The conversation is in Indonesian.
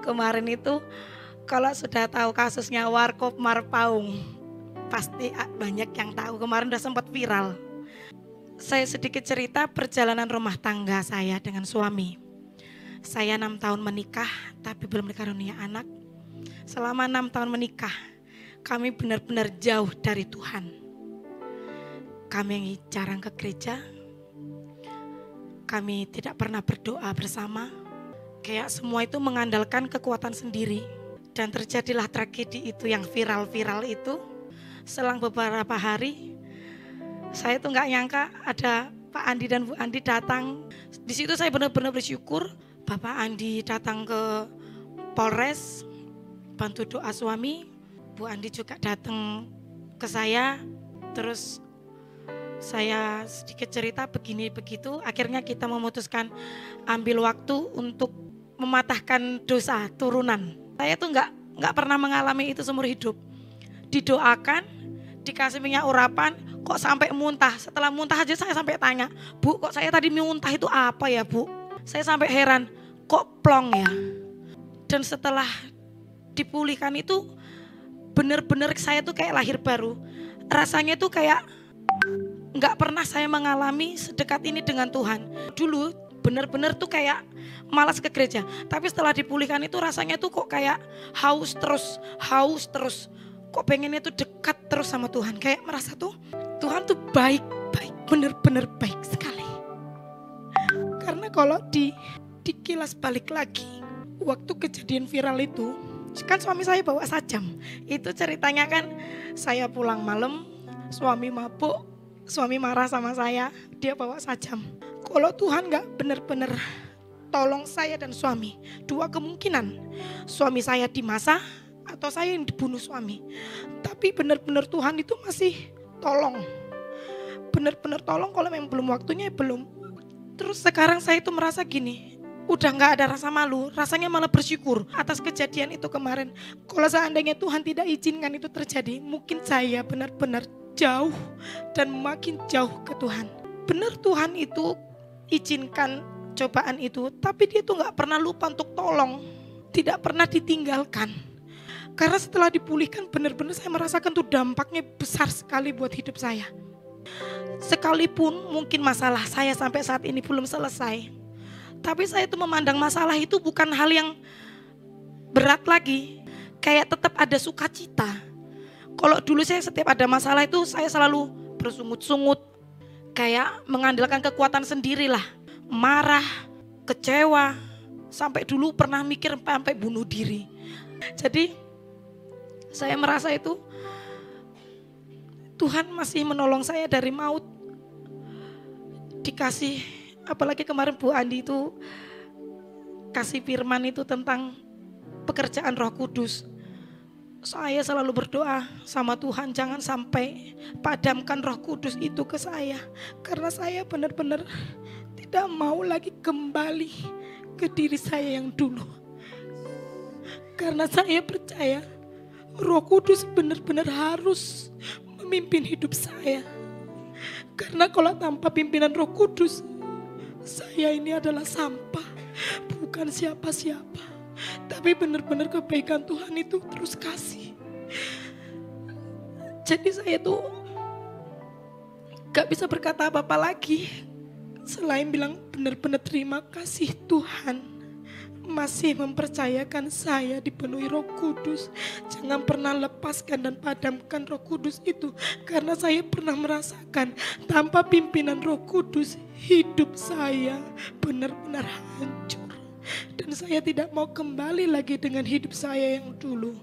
Kemarin itu kalau sudah tahu kasusnya Warkop Marpaung, pasti banyak yang tahu, kemarin udah sempat viral. Saya sedikit cerita perjalanan rumah tangga saya dengan suami. Saya 6 tahun menikah tapi belum dikaruniai anak. Selama 6 tahun menikah, kami benar-benar jauh dari Tuhan. Kami jarang ke gereja, kami tidak pernah berdoa bersama. Kayak semua itu mengandalkan kekuatan sendiri. Dan terjadilah tragedi itu yang viral-viral itu. Selang beberapa hari, saya tuh nggak nyangka ada Pak Andi dan Bu Andi datang. Di situ saya benar-benar bersyukur. Bapak Andi datang ke Polres, bantu doa suami. Bu Andi juga datang ke saya. Terus saya sedikit cerita begini begitu. Akhirnya kita memutuskan ambil waktu untuk mematahkan dosa turunan. Saya tuh nggak pernah mengalami itu seumur hidup. Didoakan, dikasih minyak urapan, kok sampai muntah. Setelah muntah aja saya sampai tanya, Bu, kok saya tadi muntah itu apa ya, Bu? Saya sampai heran, kok plong ya? Dan setelah dipulihkan itu benar-benar saya tuh kayak lahir baru. Rasanya tuh kayak nggak pernah saya mengalami sedekat ini dengan Tuhan. Dulu benar-benar tuh kayak malas ke gereja. Tapi setelah dipulihkan itu rasanya tuh kok kayak haus terus. Kok pengennya tuh dekat terus sama Tuhan. Kayak merasa tuh Tuhan tuh baik, benar-benar baik sekali. Karena kalau dikilas balik lagi, waktu kejadian viral itu, kan suami saya bawa sajam. Itu ceritanya kan saya pulang malam, suami mabuk, suami marah sama saya, dia bawa sajam. Kalau Tuhan gak benar-benar tolong saya dan suami, dua kemungkinan, suami saya dimasa atau saya yang dibunuh suami. Tapi benar-benar Tuhan itu masih tolong. Benar-benar tolong, kalau memang belum waktunya belum. Terus sekarang saya itu merasa gini, udah gak ada rasa malu, rasanya malah bersyukur atas kejadian itu kemarin. Kalau seandainya Tuhan tidak izinkan itu terjadi, mungkin saya benar-benar jauh dan makin jauh ke Tuhan. Benar Tuhan itu izinkan cobaan itu, tapi dia tuh gak pernah lupa untuk tolong, tidak pernah ditinggalkan. Karena setelah dipulihkan benar-benar saya merasakan tuh dampaknya besar sekali buat hidup saya. Sekalipun mungkin masalah saya sampai saat ini belum selesai, tapi saya tuh memandang masalah itu bukan hal yang berat lagi. Kayak tetap ada sukacita. Kalau dulu saya setiap ada masalah itu saya selalu bersungut-sungut. Kayak mengandalkan kekuatan sendirilah. Marah, kecewa. Sampai dulu pernah mikir sampai bunuh diri. Jadi saya merasa itu Tuhan masih menolong saya dari maut. Dikasih, apalagi kemarin Bu Andi itu kasih firman itu tentang pekerjaan Roh Kudus. Saya selalu berdoa sama Tuhan, jangan sampai padamkan Roh Kudus itu ke saya. Karena saya benar-benar tidak mau lagi kembali ke diri saya yang dulu. Karena saya percaya Roh Kudus benar-benar harus memimpin hidup saya. Karena kalau tanpa pimpinan Roh Kudus, saya ini adalah sampah, bukan siapa-siapa. Tapi benar-benar kebaikan Tuhan itu terus kasih. Jadi saya tuh gak bisa berkata apa-apa lagi selain bilang benar-benar terima kasih Tuhan masih mempercayakan saya dipenuhi Roh Kudus. Jangan pernah lepaskan dan padamkan Roh Kudus itu. Karena saya pernah merasakan tanpa pimpinan Roh Kudus hidup saya benar-benar hancur. Dan saya tidak mau kembali lagi dengan hidup saya yang dulu.